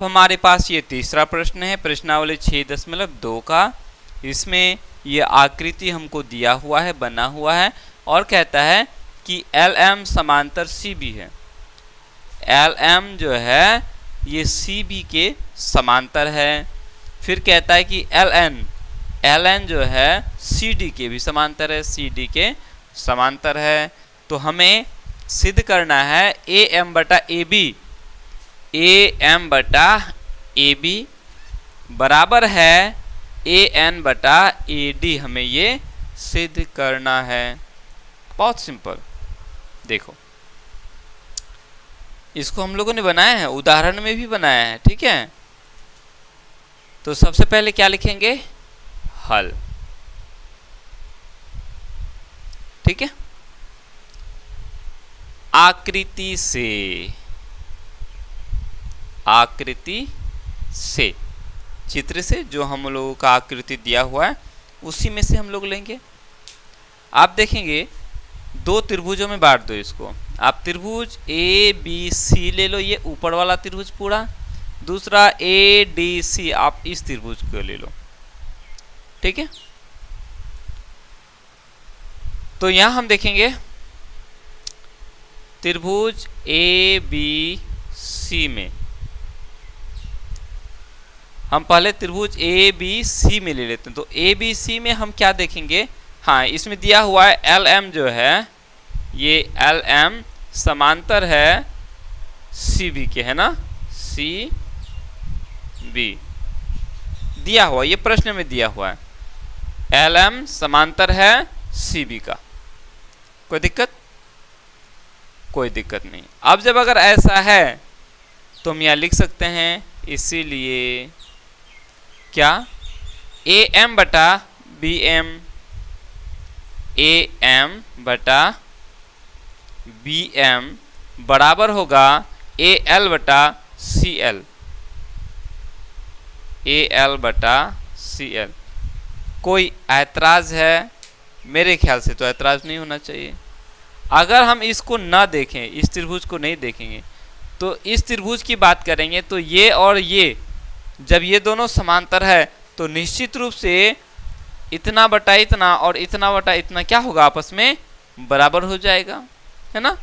हमारे पास ये तीसरा प्रश्न है प्रश्नावली 6.2 का। इसमें ये आकृति हमको दिया हुआ है, बना हुआ है और कहता है कि LM समांतर CB है। LM जो है ये CB के समांतर है। फिर कहता है कि LN जो है CD के भी समांतर है, CD के समांतर है। तो हमें सिद्ध करना है AM बटा AB बराबर है AN बटा AD। हमें ये सिद्ध करना है। बहुत सिंपल। देखो इसको हम लोगों ने बनाया है, उदाहरण में भी बनाया है, ठीक है। तो सबसे पहले क्या लिखेंगे? हल, ठीक है। आकृति से चित्र से जो हम लोगों का आकृति दिया हुआ है उसी में से हम लोग लेंगे। आप देखेंगे दो त्रिभुजों में बांट दो इसको। आप त्रिभुज ABC ले लो, ये ऊपर वाला त्रिभुज पूरा। दूसरा ADC, आप इस त्रिभुज को ले लो, ठीक है। तो यहां हम देखेंगे त्रिभुज ABC में हम पहले त्रिभुज ABC में ले लेते हैं। तो ABC में हम क्या देखेंगे? हाँ, इसमें दिया हुआ है LM जो है ये LM समांतर है CB के, है ना, CB दिया हुआ, ये प्रश्न में दिया हुआ है। LM समांतर है CB का। कोई दिक्कत? कोई दिक्कत नहीं। अब जब अगर ऐसा है तो हम यहाँ लिख सकते हैं, इसीलिए क्या AM बटा BM, AM बटा BM बराबर होगा AL बटा CL, AL बटा CL। कोई ऐतराज है? मेरे ख्याल से तो ऐतराज नहीं होना चाहिए। अगर हम इसको ना देखें, इस त्रिभुज को नहीं देखेंगे, तो इस त्रिभुज की बात करेंगे तो ये और ये जब ये दोनों समांतर है तो निश्चित रूप से इतना बटा इतना और इतना बटा इतना क्या होगा? आपस में बराबर हो जाएगा, है ना।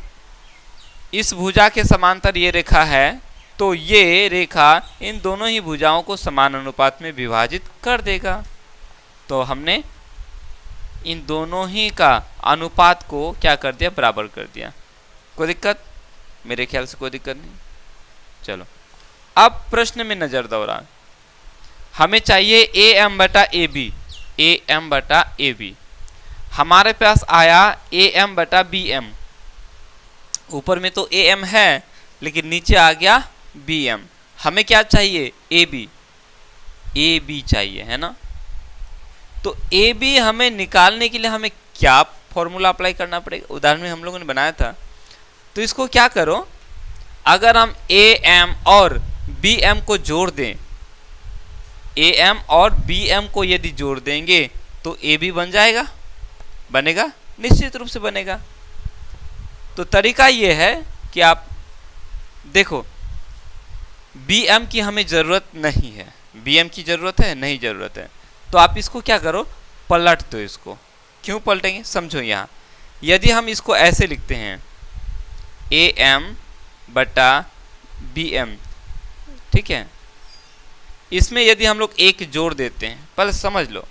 इस भुजा के समांतर ये रेखा है तो ये रेखा इन दोनों ही भुजाओं को समान अनुपात में विभाजित कर देगा। तो हमने इन दोनों ही का अनुपात को क्या कर दिया? बराबर कर दिया। कोई दिक्कत? मेरे ख्याल से कोई दिक्कत नहीं। चलो अब प्रश्न में नजर दौड़ा। हमें चाहिए AM बटा AB, AM बटा AB। हमारे पास आया AM बटा BM। ऊपर में तो AM है लेकिन नीचे आ गया BM। हमें क्या चाहिए? AB चाहिए, है ना। तो AB हमें निकालने के लिए हमें क्या फॉर्मूला अप्लाई करना पड़ेगा? उदाहरण में हम लोगों ने बनाया था। तो इसको क्या करो, अगर हम AM और BM को जोड़ दें, AM और BM को यदि जोड़ देंगे तो AB बन जाएगा, बनेगा, निश्चित रूप से बनेगा। तो तरीका ये है कि आप देखो BM की हमें जरूरत नहीं है, BM की जरूरत है नहीं, जरूरत है। तो आप इसको क्या करो, पलट दो इसको। क्यों पलटेंगे? समझो। यहाँ यदि हम इसको ऐसे लिखते हैं AM बटा BM, ठीक है, इसमें यदि हम लोग एक जोड़ देते हैं, पहले समझ लो,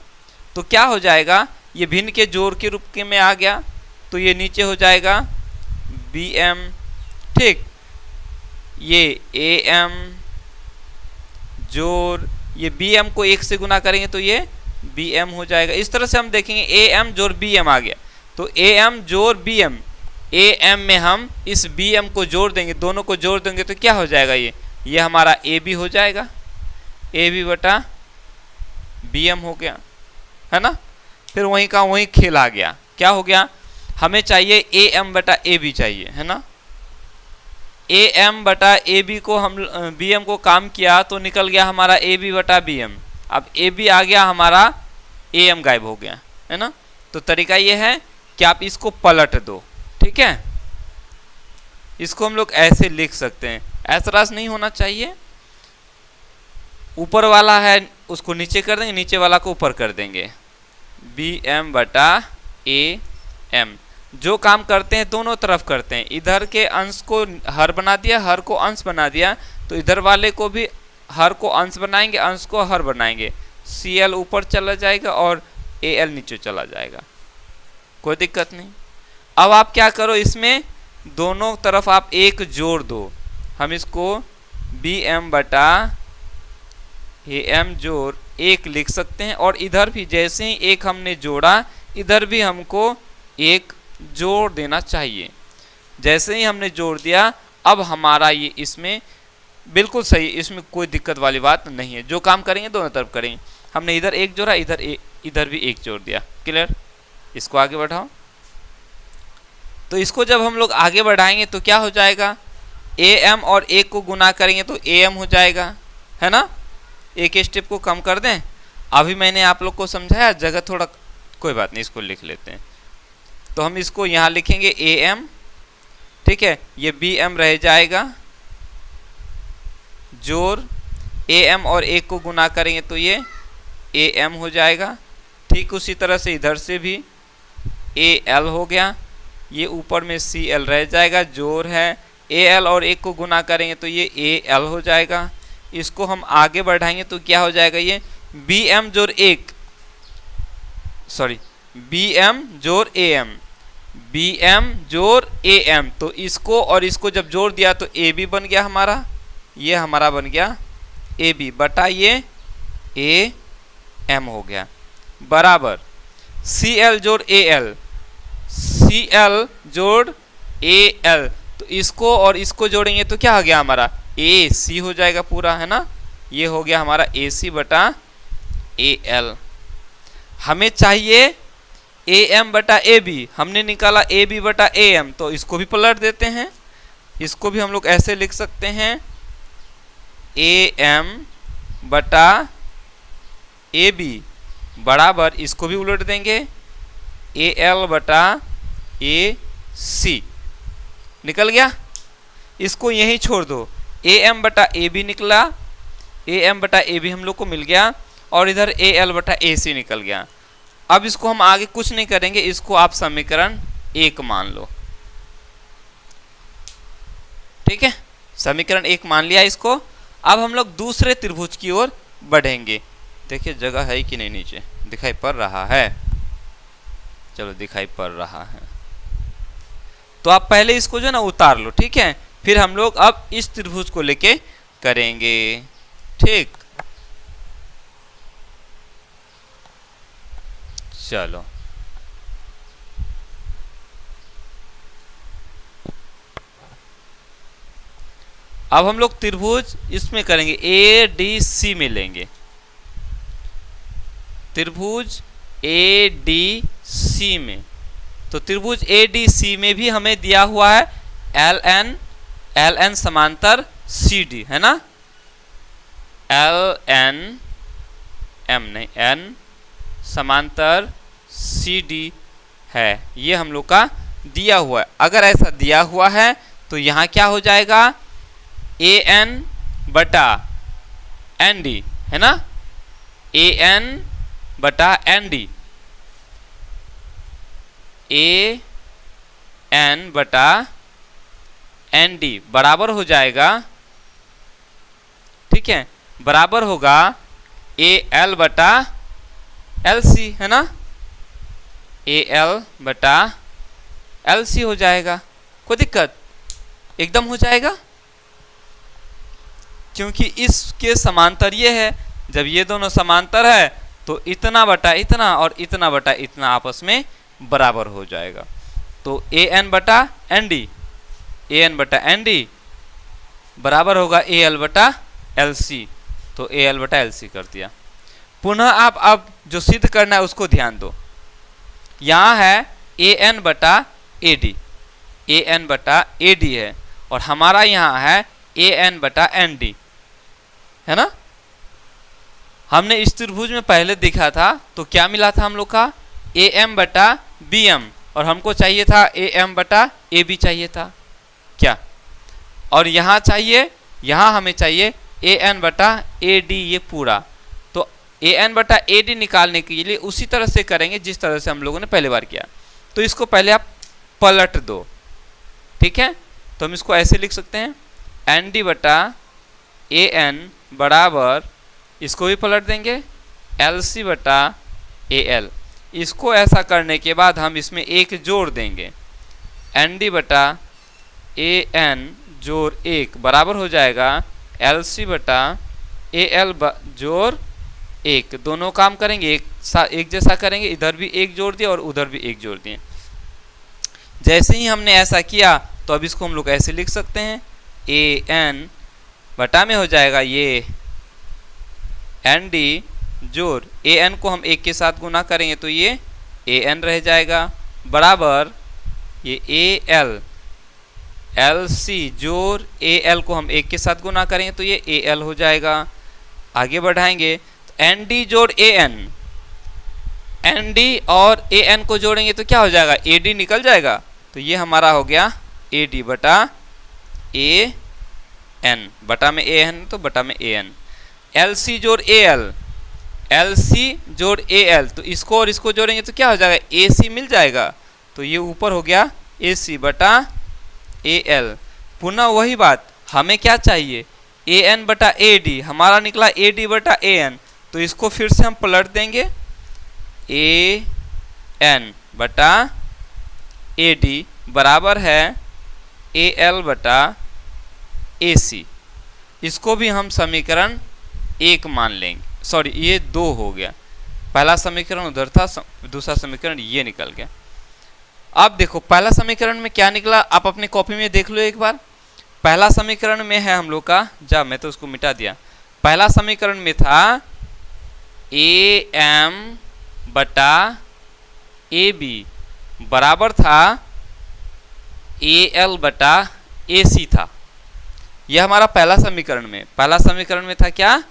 तो क्या हो जाएगा? ये भिन्न के जोड़ के रूप के में आ गया, तो ये नीचे हो जाएगा BM, ठीक। ये AM जोड़, ये BM को 1 से गुना करेंगे तो ये BM हो जाएगा। इस तरह से हम देखेंगे AM जोड़ BM आ गया, तो AM जोड़ BM, AM में हम इस BM को जोड़ देंगे, दोनों को जोड़ देंगे तो क्या हो जाएगा? ये हमारा AB हो जाएगा, AB बटा BM हो गया, है ना। फिर वहीं का वहीं खेल आ गया। क्या हो गया? हमें चाहिए AM बटा AB चाहिए, है ना। AM बटा AB को हम BM को काम किया तो निकल गया हमारा AB बटा BM। अब AB आ गया, हमारा AM गायब हो गया, है ना। तो तरीका ये है कि आप इसको पलट दो, ठीक है। इसको हम लोग ऐसे लिख सकते हैं, ऐतराज नहीं होना चाहिए। ऊपर वाला है उसको नीचे कर देंगे, नीचे वाला को ऊपर कर देंगे, बी एम बटा ए एम। जो काम करते हैं दोनों तरफ करते हैं, इधर के अंश को हर बना दिया, हर को अंश बना दिया, तो इधर वाले को भी हर को अंश बनाएंगे, अंश को हर बनाएंगे, सी एल ऊपर चला जाएगा और ए एल नीचे चला जाएगा, कोई दिक्कत नहीं। अब आप क्या करो, इसमें दोनों तरफ आप एक जोड़ दो, हम इसको बी एम बटा ए एम जोड़ एक लिख सकते हैं, और इधर भी जैसे ही एक हमने जोड़ा इधर भी हमको एक जोड़ देना चाहिए। जैसे ही हमने जोड़ दिया अब हमारा ये इसमें बिल्कुल सही, इसमें कोई दिक्कत वाली बात नहीं है। जो काम करेंगे दोनों तरफ करेंगे। हमने इधर एक जोड़ा, इधर भी एक जोड़ दिया, क्लियर। इसको आगे बढ़ाओ। तो इसको जब हम लोग आगे बढ़ाएंगे तो क्या हो जाएगा, ए एम और एक को गुना करेंगे तो ए एम हो जाएगा, है ना। एक स्टेप को कम कर दें। अभी मैंने आप लोग को समझाया, जगह थोड़ा, कोई बात नहीं, इसको लिख लेते हैं। तो हम इसको यहाँ लिखेंगे ए एम, ठीक है, ये बी एम रह जाएगा, जोड़ ए एम और एक को गुना करेंगे तो ये ए एम हो जाएगा। ठीक उसी तरह से इधर से भी ए एल हो गया, ये ऊपर में सी एल रह जाएगा, जोड़ है ए एल और एक को गुना करेंगे तो ये ए एल हो जाएगा। इसको हम आगे बढ़ाएंगे तो क्या हो जाएगा, ये बी एम जोड़ एक, सॉरी बी एम जोड़ ए एम, बी एम जोड़ ए एम। तो इसको और इसको जब जोड़ दिया तो ए बी बन गया हमारा, ये हमारा बन गया ए बी बटा ये ए एम हो गया, बराबर सी एल जोड़ ए एल, सी एल जोड़ ए एल। तो इसको और इसको जोड़ेंगे तो क्या हो गया हमारा, ए सी हो जाएगा पूरा, है ना। ये हो गया हमारा ए सी बटा ए एल। हमें चाहिए ए एम बटा ए बी, हमने निकाला ए बी बटा ए एम, तो इसको भी पलट देते हैं। इसको भी हम लोग ऐसे लिख सकते हैं, ए एम बटा ए बी बराबर, इसको भी उलट देंगे, ए एल बटा ए सी। निकल गया। इसको यहीं छोड़ दो, ए एम बटा ए बी निकला, ए एम बटा ए बी हम लोग को मिल गया, और इधर ए एल बटा ए सी निकल गया। अब इसको हम आगे कुछ नहीं करेंगे, इसको आप समीकरण 1 मान लो, ठीक है। समीकरण 1 मान लिया इसको। अब हम लोग दूसरे त्रिभुज की ओर बढ़ेंगे। देखिए जगह है कि नहीं, नीचे दिखाई पड़ रहा है, चलो दिखाई पड़ रहा है। तो आप पहले इसको जो है ना उतार लो, ठीक है, फिर हम लोग अब इस त्रिभुज को लेके करेंगे, ठीक। चलो अब हम लोग त्रिभुज इसमें करेंगे, ए डी सी में लेंगे त्रिभुज ए डी सी में। तो त्रिभुज ए डी सी में भी हमें दिया हुआ है एल एन समांतर सी डी, है ना। एल एन एम नहीं, एन समांतर सी डी है, ये हम लोग का दिया हुआ है। अगर ऐसा दिया हुआ है तो यहाँ क्या हो जाएगा, ए एन बटा एन डी, है ना, ए एन बटा एन डी, ए एन बटा एन डी बराबर हो जाएगा, ठीक है, बराबर होगा ए एल बटा एल सी, है ना, ए एल बटा एल सी हो जाएगा। कोई दिक्कत, एकदम हो जाएगा, क्योंकि इसके समांतर ये है। जब ये दोनों समांतर है तो इतना बटा इतना और इतना बटा इतना आपस में बराबर हो जाएगा। तो ए एन बटा एन डी, ए एन बटा एन डी बराबर होगा ए एल बटा एल सी। तो ए एल बटा एल सी कर दिया। पुनः आप अब जो सिद्ध करना है उसको ध्यान दो। यहाँ है ए एन बटा ए डी, ए एन बटा ए डी है, और हमारा यहाँ है ए एन बटा एन डी, है ना। हमने इस त्रिभुज में पहले देखा था तो क्या मिला था हम लोग का, ए एम बटा बी एम, और हमको चाहिए था ए एम बटा ए बी चाहिए था क्या, और यहाँ चाहिए, यहाँ हमें चाहिए ए एन बटा ए डी ये पूरा। तो ए एन बटा ए डी निकालने के लिए उसी तरह से करेंगे जिस तरह से हम लोगों ने पहले बार किया। तो इसको पहले आप पलट दो, ठीक है। तो हम इसको ऐसे लिख सकते हैं, एन डी बटा ए एन बराबर, इसको भी पलट देंगे, एल सी बटा ए एल। इसको ऐसा करने के बाद हम इसमें एक जोड़ देंगे, एन डी बटा ए एन जोड़ 1 बराबर हो जाएगा एल सी बटा ए एल जोड़ 1। दोनों काम करेंगे एक जैसा करेंगे, इधर भी एक जोड़ दिए और उधर भी एक जोड़ दिए। जैसे ही हमने ऐसा किया तो अब इसको हम लोग ऐसे लिख सकते हैं, ए एन बटा में हो जाएगा ये एन डी जोड़ ए एन को हम 1 के साथ गुना करेंगे तो ये ए एन रह जाएगा, बराबर ये ए एल, एल सी जोड़ ए एल को हम 1 के साथ गुना करेंगे तो ये ए एल हो जाएगा। आगे बढ़ाएंगे तो एन डी जोड़ ए एन, एन डी और ए एन को जोड़ेंगे तो क्या हो जाएगा, ए डी निकल जाएगा। तो ये हमारा हो गया ए डी बटा ए एन, बटा में ए एन तो बटा में ए एन। एल सी जोड़ ए एल, एल सी जोड़ ए एल, तो इसको और इसको जोड़ेंगे तो क्या हो जाएगा, ए सी मिल जाएगा। तो ये ऊपर हो गया ए सी बटा ए एल। पुनः वही बात, हमें क्या चाहिए, ए एन बटा ए डी, हमारा निकला ए डी बटा ए एन। तो इसको फिर से हम पलट देंगे, ए एन बटा ए डी बराबर है ए एल बटा ए सी। इसको भी हम समीकरण 1 मान लेंगे, सॉरी ये 2 हो गया। पहला समीकरण उधर था, दूसरा समीकरण ये निकल गया। अब देखो पहला समीकरण में क्या निकला, आप अपनी कॉपी में देख लो एक बार। पहला समीकरण में है हम लोग का, जा मैं तो उसको मिटा दिया। पहला समीकरण में था ए एम बटा ए बी बराबर था ए एल बटा ए सी था। यह हमारा पहला समीकरण में, पहला समीकरण में था क्या,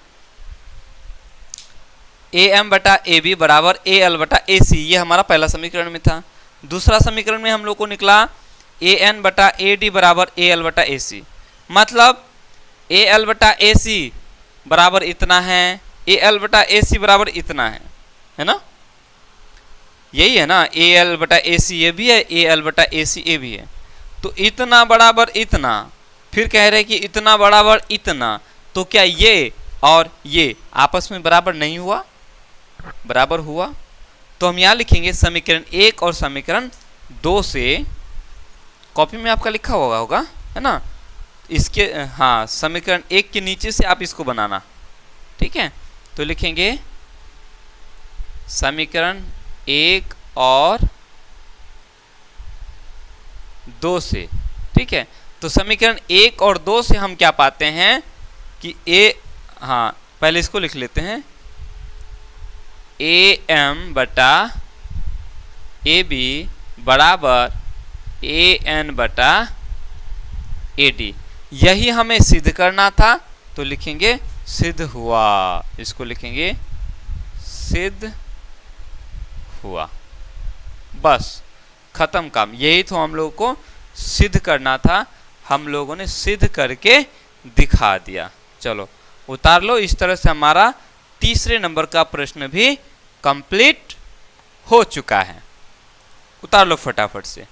ए एम बटा ए बी बराबर ए एल बटा ए सी, ये हमारा पहला समीकरण में था। दूसरा समीकरण में हम लोग को निकला ए एन बटा ए डी बराबर ए एल बटा ए सी, मतलब ए एल बटा ए सी बराबर इतना है, ए एल बटा ए सी बराबर इतना है ना, यही है ना, ए एल बटा ए सी ये भी है, ए एल बटा ए सी ये भी है। तो इतना बराबर इतना, फिर कह रहे कि इतना बराबर इतना, तो क्या ये और ये आपस में बराबर नहीं हुआ, बराबर हुआ। तो हम यहाँ लिखेंगे समीकरण 1 और समीकरण 2 से, कॉपी में आपका लिखा होगा है ना, इसके हाँ समीकरण 1 के नीचे से आप इसको बनाना, ठीक है। तो लिखेंगे समीकरण 1 और 2 से, ठीक है। तो समीकरण 1 और 2 से हम क्या पाते हैं कि हाँ पहले इसको लिख लेते हैं, ए एम बटा ए बी बराबर ए एन बटा ए डी, यही हमें सिद्ध करना था। तो लिखेंगे सिद्ध हुआ, इसको लिखेंगे सिद्ध हुआ, बस खत्म काम। यही तो हम लोगों को सिद्ध करना था, हम लोगों ने सिद्ध करके दिखा दिया। चलो उतार लो। इस तरह से हमारा तीसरे नंबर का प्रश्न भी कंप्लीट हो चुका है। उतार लो फटाफट से।